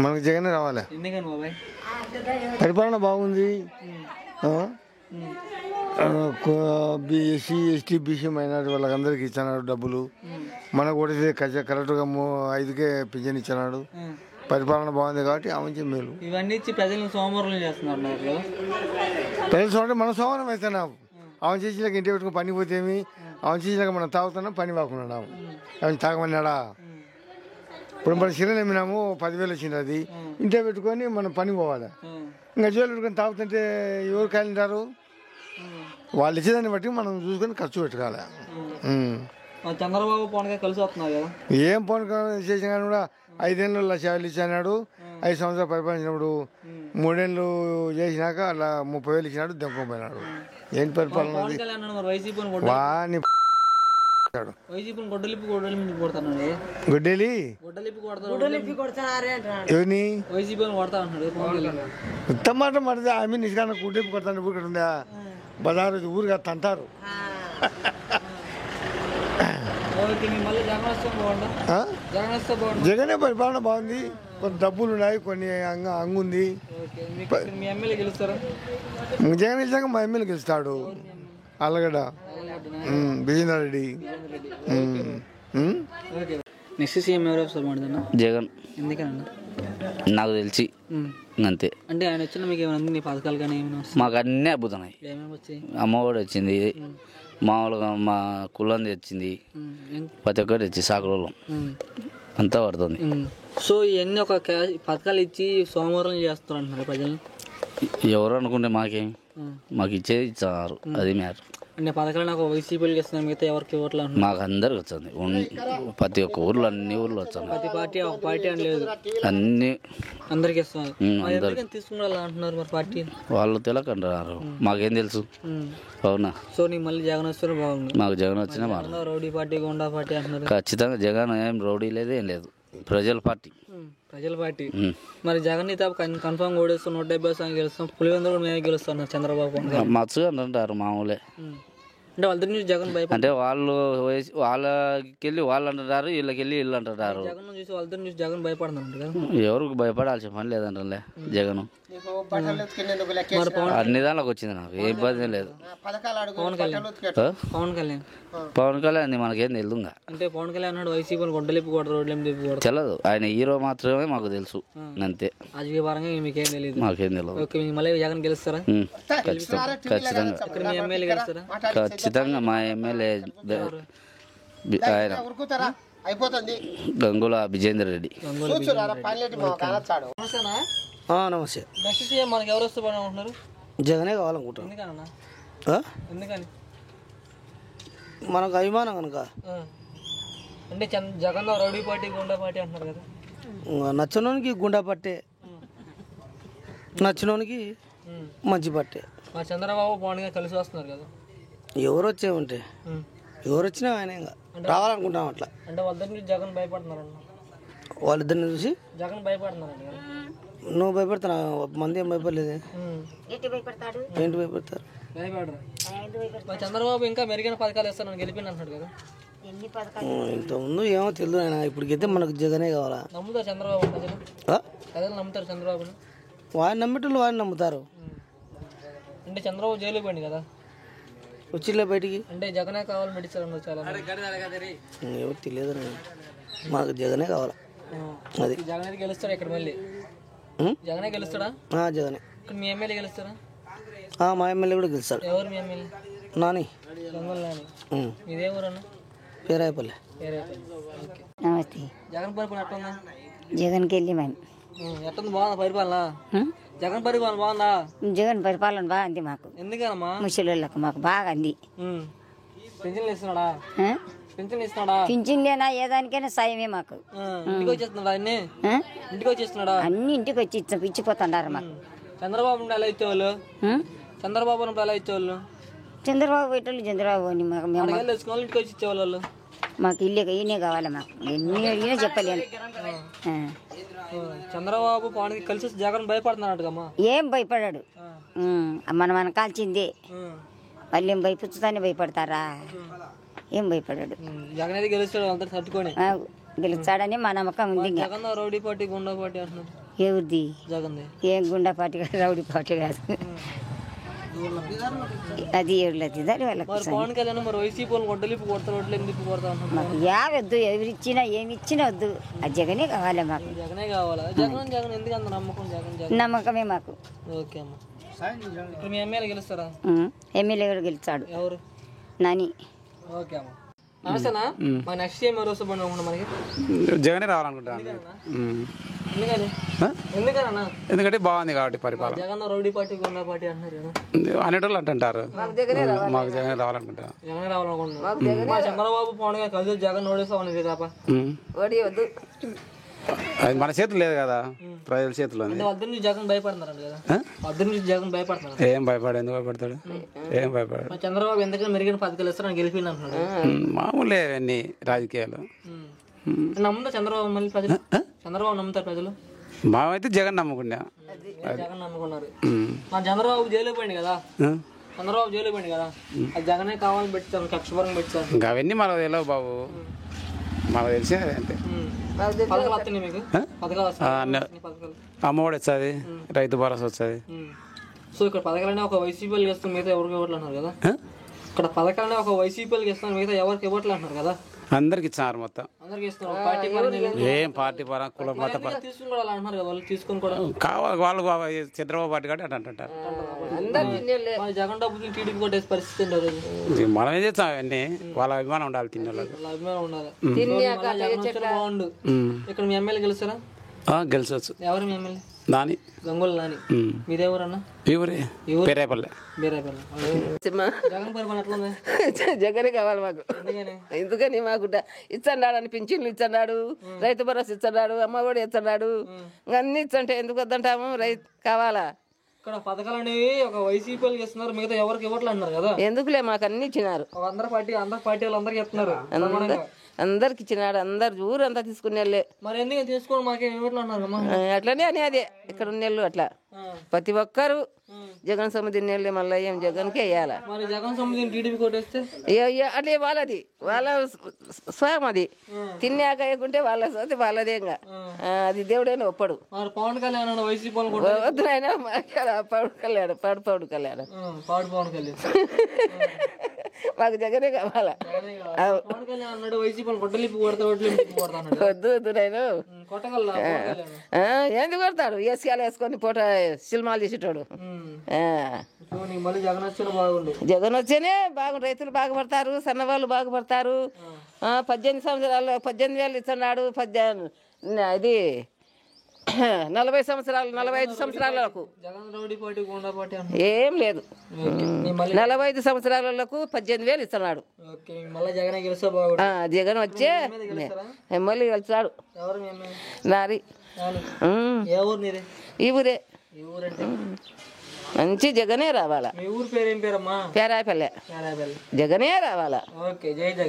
మనకు జగన్ రావాలి. పరిపాలన బాగుంది. ఎస్సీ ఎస్టీ బీసీ మైనారిటీ వాళ్ళకందరికి ఇచ్చినాడు డబ్బులు. మనకు కూడా కరెక్ట్గా 5కే పింఛన్ ఇచ్చినాడు. పరిపాలన బాగుంది కాబట్టి ఆమె మేలు. ఇవన్నీ ఇచ్చి ప్రజలను సోమవారం చేస్తున్నారు. ప్రజలు చూడండి మనం సోమవారం అవుతున్నాం. ఆమె చేసినాక ఇంటి పెట్టుకుని పని పోతేమి, ఆమె చేసినాక మనం తాగుతున్నాం, పని వాకున్నాము. ఆమె తాగమన్నాడా? ఇప్పుడు మనం సిరలు నమ్మినాము, 10,000 వచ్చింది. అది ఇంట్లో పెట్టుకొని మనం పని పోవాలి. ఇంకా జోలు పెట్టుకొని తాగుతుంటే ఎవరు కాలింటారు? వాళ్ళు ఇచ్చేదాన్ని బట్టి మనం చూసుకొని ఖర్చు పెట్టుకోవాలి. చంద్రబాబు పవన్ కలిసి వస్తున్నారు కదా. ఏం పవన్ చేసిన కానీ కూడా 5 ఏళ్ళు 1,00,000 ఇచ్చినాడు. 5 సంవత్సరాలు పరిపాలించినప్పుడు 3 ఏళ్ళు చేసినాక అలా 30,000 ఇచ్చినాడు. దెంకపోయినాడు. ఏంటి పరిపాలన? గుడ్డేలి ఎవరిని ఉత్తమ మాట మరిది ఆమె నిజంగా గుడ్డెప్పు కొడతాను. ఊరు ఉందా బజారు ఊరుగా తంటారు. జగనే పరిపాలన బాగుంది. కొన్ని డబ్బులు ఉన్నాయి, కొన్ని అంగుంది. జగన్ ఇచ్చాక మా ఎమ్మెల్యే గెలుస్తాడు. అల్లగడ్డ బిజేందర్ రెడ్డి. నెక్స్ట్ సీఎం ఎవరు? జగన్. ఎందుకన్నా? నాకు తెలిసి అంతే. అంటే ఆయన వచ్చిన మీకు ఏమైనా పథకాలు కానీ ఏమైనా? మాకు అన్నీ అద్భుతన్నాయి. అమ్మఒడి వచ్చింది, మామూలుగా మా కులంది వచ్చింది, ప్రతి ఒక్కటి వచ్చి సాకులలో అంతా పడుతుంది. సో ఇవన్నీ ఒక పథకాలు ఇచ్చి సోమవారం చేస్తారు అంటున్నారు ప్రజలు. ఎవరు అనుకుంటే మాకేం, మాకు ఇచ్చేది ఇచ్చారు. అది మ్యాటర్. అంటే పథకాలు నాకు వైసీపీకి ఇస్తున్నాను, మిగతా ఎవరికి ఇవ్వట్లా? మాకు అందరికి వచ్చింది. ప్రతి ఒక్క ఊర్లో అన్ని ఊర్లో వచ్చింది. ప్రతి పార్టీ ఒక పార్టీ అని లేదు, అన్ని అందరికి ఇస్తున్నారు. తీసుకున్నారు అంటున్నారు మరి పార్టీ వాళ్ళు తెలకంటారు. మాకేం తెలుసు? అవునా? సో నీకు మళ్ళీ జగన్ వస్తే బాగుంది. మాకు జగన్ వచ్చినా బాగుంది. రౌడీ పార్టీ, గుండా పార్టీ అంటున్నారు. ఖచ్చితంగా జగన్ ఏం రౌడీ లేదు, ఏం లేదు. ప్రజల పార్టీ. ప్రజల పార్టీ. మరి జగన్ కన్ఫర్మ్ ఓడేస్తాం, 170 గెలుస్తాం, పులివెందులు కూడా మేమే గెలుస్తాం చంద్రబాబు. మచ్చుగా అంటారు మామూలే. అంటే వాళ్ళ నుంచి జగన్ భయపడ, అంటే వాళ్ళకెళ్ళి వాళ్ళు అంటారు, వీళ్ళకెళ్ళి వీళ్ళు అంటారు. జగన్ చూసి వాళ్ళ నుంచి జగన్ భయపడుతున్నారు కదా. ఎవరికి భయపడాల్సిన పని లేదంటే జగన్ అన్ని దానిలోకి వచ్చింది. నాకు ఏ ఇబ్బంది లేదు. పవన్ కళ్యాణ్ మనకేం తెలుదు. అంటే పవన్ కళ్యాణ్ వైసీపీ గొడ్డలిపి రోడ్లు తెలదు. ఆయన హీరో మాత్రమే మాకు తెలుసు, అంతే. రాజకీయ పరంగా మీకేం తెలియదు. మాకేం తెలియదు. మళ్ళీ జగన్ గెలుస్తారా? ఖచ్చితంగా ఎమ్మెల్యే గెలుస్తారా? ఖచ్చితంగా మా ఎమ్మెల్యే ఆయన గంగుల బిజేందర్ రెడ్డి. నమస్తే. నెక్స్ట్ సీఎం మనకి ఎవరు వస్తే బాగా ఉంటున్నారు? జగనే కావాలనుకుంటాను. ఎందుకని? మనకు అభిమానం కనుక. అంటే జగన్ రౌడీ పార్టీ, గుండా పార్టీ అంటున్నారు కదా. నచ్చినోనికి గుండా పట్టే, నచ్చినోనికి మంచి పట్టే. మా చంద్రబాబు పవన్ కలిసి వస్తున్నారు కదా. ఎవరు వచ్చేవుంటే ఎవరు వచ్చినా ఆయన రావాలనుకుంటాం అట్లా. అంటే వాళ్ళిద్దరిని చూసి జగన్ భయపడుతున్నారు. వాళ్ళిద్దరిని చూసి జగన్ భయపడుతున్నారు. నువ్వు భయపడతా, మంది ఏం భయపడలేదు. ఏంటి భయపడతారు? భయపడరు. మా చంద్రబాబు ఇంకా మెరుగైన పథకాలు ఇస్తాను గెలిపిండి అంటున్నాడు కదా. ఇంతకుముందు ఏమో తెలియదు ఆయన. ఇప్పటికైతే మనకు జగనే కావాలా. నమ్ముతారు చంద్రబాబు ప్రజలు నమ్ముతారు చంద్రబాబుని. వాడిని నమ్మేటోళ్ళు వాడిని నమ్ముతారు. అంటే చంద్రబాబు జైలుకి పోయింది కదా, వచ్చిలే బయటికి. అంటే జగనే కావాలి మెడిచారు చాలా. ఏమో తెలియదు, మాకు జగనే కావాలా. అది జగన్ గెలుస్తాడా ఇక్కడ? మళ్ళీ జగనే గెలుస్తాడా? జగనే. ఇక్కడ మీ ఎమ్మెల్యే గెలుస్తాడా? మా ఎమ్మెల్యే కూడా గెలుస్తాడు. ఎవరు మీ ఎమ్మెల్యే? నాని. ఇదే ఊరు అన్న? పేరాయపల్లి. నమస్తే. జగన్ పరిపాలన ఎట్లా? జగన్కి వెళ్ళి మేము ఎట్టుంది? బాగుందా పరిపాలన? జగన్ పరిపాలన బాగుందా? జగన్ పరిపాలన బాగుంది మాకు. ఎందుకనమ్మా? ముసలిళ్ళకు మాకు బాగా అంది. పింఛన్లు ఇస్తున్నాడా? పింఛన్లు ఇస్తున్నాడా? పింఛన్ లేనా ఏదానికైనా సాయమే మాకు. ఇంటికి వచ్చేస్తున్నాడా? అన్ని ఇంటికి వచ్చేస్తున్నాడా? అన్ని ఇంటికి వచ్చి ఇచ్చిపోతున్నారు మాకు. చంద్రబాబు ఎలా ఇచ్చేవాళ్ళు? చంద్రబాబు ఎలా ఇచ్చేవాళ్ళు? చంద్రబాబు పెట్టాలి. చంద్రబాబు అని ఇంటికి వచ్చి ఇచ్చేవాళ్ళు. మాకు ఇల్లు ఈయనే కావాలి. మాకు ఈయన చెప్పలేను. చంద్రబాబు పవన్ కలిసి జగన్ భయపడుతున్నాడు. ఏం భయపడాడు. మనం కాల్చిందే. వాళ్ళు ఏం భయపుచ్చుతానే భయపడతారా? ఏం భయపడాడు. జగన్ అయితే గెలుస్తాడు అందరు తట్టుకొని. గెలుస్తాడని మా నమ్మకం ఉంది. ఇంకా జగన్ రౌడీ పార్టీ గుండా పార్టీ అంటున్నారు. ఎవరిది? జగన్ ఏం గుండా పార్టీ కాదు, రౌడీ పార్టీ కాదు, అది ఎవరిది దాని వాళ్ళకి. పవన్ కళ్యాణ్ మరి వైసీపీ వాళ్ళు గొడ్డలిపి కొడతారు, రోడ్లు ఎందుకు కొడతా అంటున్నారు. మాకు యావద్దు, ఎవరిచ్చినా ఏమి ఇచ్చినా వద్దు, ఆ జగనే కావాలి మాకు. జగనే కావాలా? జగన్ జగన్ ఎందుకు అంత నమ్మకం? జగన్ జగన్ నమ్మకమే మాకు. ఓకే అమ్మ. ఇప్పుడు మీ ఎమ్మెల్యే గెలుస్తారా? ఎమ్మెల్యే కూడా గెలిచాడు, ఎవరు? నాని. ఓకే అమ్మ. నమస్తేనా? మా నెక్స్ట్ టైం ఎవరు వస్తే బాగుంటుంది మనకి? జగనే రావాలనుకుంటాను. ఎందుకని? ఎందుకన్నా? ఎందుకంటే బాగుంది కాబట్టి పరిపాలన. జగన్ రౌడీ పార్టీ గుండా పార్టీ అంటున్నారు కదా, అనేటోళ్ళు అంటుంటారు. మాకు జగనే రావాలనుకుంటా. జగన్ రావాలనుకుంటున్నారు. మా చంద్రబాబు పవన్ గారు కలిసి జగన్ ఓడిస్తామని తప్ప అది మన చేతులు లేదు కదా, ప్రజల చేతిలో ఉంది. వద్దు నుంచి జగన్ భయపడుతున్నారు కదా, వద్దు నుంచి జగన్ భయపడుతున్నారు. ఏం భయపడు, ఎందుకు భయపడతాడు? ఏం భయపడాడు. మా చంద్రబాబు ఎందుకంటే మెరుగైన పథకాలు ఇస్తారని గెలిపిండి అంటున్నాడు. మామూలే అన్ని రాజకీయాలు. నమ్ముతా చంద్రబాబు మళ్ళీ ప్రజలు? చంద్రబాబు నమ్ముతారు ప్రజలు? మామైతే జగన్ నమ్ముకున్నా. జగన్ నమ్ముకున్నారు. మా చంద్రబాబు జైలు పోయింది కదా, చంద్రబాబు జైలు పోయింది కదా, అది జగనే కావాలని పెట్టారు, కక్షపరంగా పెట్టారు. ఇంకా అవన్నీ మనకు తెలియవు బాబు, మనకు తెలిసే అంతే. పథకాలు వస్తున్నాయి మీకు? పథకాలు వస్తాయి, అమ్మఒడి వస్తుంది, రైతు భరోసా వస్తుంది. సో ఇక్కడ పథకాలనే ఒక వైసీపీలు చేస్తాం, మిగతా ఎవరికి ఇవ్వట్లు అంటున్నారు కదా. ఇక్కడ పథకాలనే ఒక వైసీపీలు చేస్తాం, మిగతా ఎవరికి ఇవ్వట్లు అంటున్నారు కదా. అందరికి ఇచ్చినారు మొత్తం. అందరికి ఇస్తున్నారు. పార్టీ పరంగా ఏం పార్టీ పరం కుల మత తీసుకుని కూడా అలా అంటున్నారు కదా, వాళ్ళు తీసుకుని కూడా కావాలి. వాళ్ళు చంద్రబాబు పార్టీ కాబట్టి అట్లా అంటుంటారు. జగన్ డబ్బులు టీడీపీ కొట్టేసి పరిస్థితి ఉండదు. మనం ఏం చేస్తాం అవన్నీ, వాళ్ళ అభిమానం ఉండాలి, తిన్న వాళ్ళకి అభిమానం ఉండాలి. బాగుండు. ఇక్కడ మీ ఎమ్మెల్యే గెలుస్తారా? గెలిచవచ్చు. ఎవరు మీ ఎమ్మెల్యే? నాని, గంగోలు నాని. మీరెవరన్నా? ఊరే పేరేపల్లె. జగన్ పరిపాలన ఎట్లా ఉంది? జగనే కావాలి మాకు. ఎందుకని మాకు ఇచ్చన్నాడు అని పింఛన్లు ఇచ్చన్నాడు, రైతు భరోసా ఇచ్చన్నాడు, అమ్మ ఒడి ఇచ్చన్నాడు, అన్ని ఇచ్చంటే ఎందుకు వద్దంటాము? రైతు కావాలా? ఇక్కడ పథకాలు అనేవి ఒక వైసీపీ చేస్తున్నారు, మిగతా ఎవరికి ఇవ్వట్లు అంటున్నారు కదా. ఎందుకులే, మాకు అన్ని ఇచ్చినారు. అందరు పార్టీ వాళ్ళు అందరికి చెప్తున్నారు, అందరికి ఇచ్చినాడు, అందరు ఊరంతా తీసుకునే వాళ్ళే. మరి ఎందుకు తీసుకోండి మాకేం ఇవ్వట్లు అన్నారు? అట్లనే అని అదే ఇక్కడ ఉన్నెళ్ళు అట్లా ప్రతి ఒక్కరు జగన్ సమితి నెల్లి మళ్ళీ ఏం జగన్కే వేయాలా. మరి జగన్ సమితిని టీడీపీ కొట్టేస్తే అట్లే వాళ్ళది, వాళ్ళ స్వయం అది. తిన్నాక వేయకుంటే వాళ్ళ సోతి వాళ్ళదే. ఇంకా అది దేవుడైనా ఒప్పడు. మరి పవన్ కళ్యాణ్ వైసీపీ వద్దు ఆయన పవన్ కళ్యాణ్ పవన్ కళ్యాణ్ పవన్ కళ్యాణ్ మాకు జగనే కావాలా. పవన్ కళ్యాణ్ అన్నాడు వైసీపీ కొట్టలిపి కొడతా వద్దు వద్దు నేను కొట్టగల. ఎందుకు కొడతాడు? వేసుకాలు వేసుకొని పూట సినిమాలు చేసేటోడు. జగన్ వచ్చేనే రైతులు బాగుపడతారు, సన్నవాళ్ళు బాగుపడతారు. 18 సంవత్సరాలు 18,000 ఇస్తున్నాడు. ఇది 40 సంవత్సరాలు 45 సంవత్సరాలకు ఏం లేదు. 45 సంవత్సరాలకు 18,000 ఇస్తున్నాడు. జగన్ వచ్చే ఎమ్మెల్యే గెలిచాడు. నారి ఈ ఊరే. మంచి జగనే రావాలా. మీ ఊరు పేరు ఏం పేరమ్మా? పేరాపల్లె. జగనే రావాలా. ఓకే, జై జగన్.